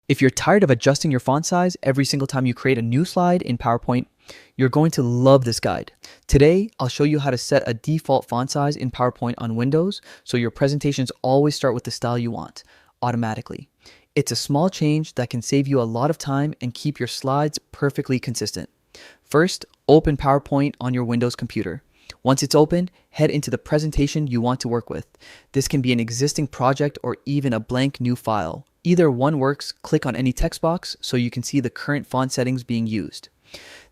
If you're tired of adjusting your font size every single time you create a new slide in PowerPoint, you're going to love this guide. Today, I'll show you how to set a default font size in PowerPoint on Windows so your presentations always start with the style you want, automatically. It's a small change that can save you a lot of time and keep your slides perfectly consistent. First, open PowerPoint on your Windows computer. Once it's open, head into the presentation you want to work with. This can be an existing project or even a blank new file. Either one works. Click on any text box so you can see the current font settings being used.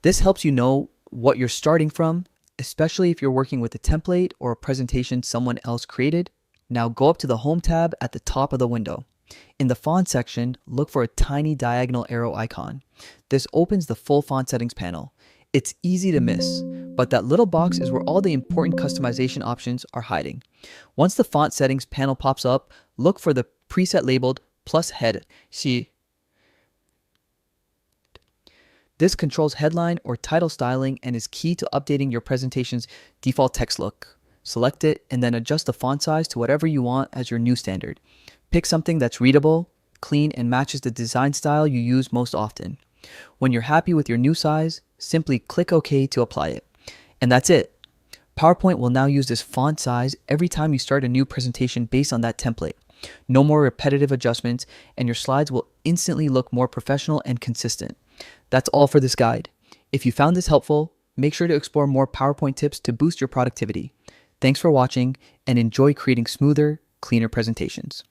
This helps you know what you're starting from, especially if you're working with a template or a presentation someone else created. Now go up to the Home tab at the top of the window. In the font section, look for a tiny diagonal arrow icon. This opens the full font settings panel. It's easy to miss, but that little box is where all the important customization options are hiding. Once the font settings panel pops up, look for the preset labeled plus head. See, this controls headline or title styling and is key to updating your presentation's default text look. Select it and then adjust the font size to whatever you want as your new standard. Pick something that's readable, clean, and matches the design style you use most often. When you're happy with your new size, simply click OK to apply it. And that's it. PowerPoint will now use this font size every time you start a new presentation based on that template. No more repetitive adjustments, and your slides will instantly look more professional and consistent. That's all for this guide. If you found this helpful, make sure to explore more PowerPoint tips to boost your productivity. Thanks for watching, and enjoy creating smoother, cleaner presentations.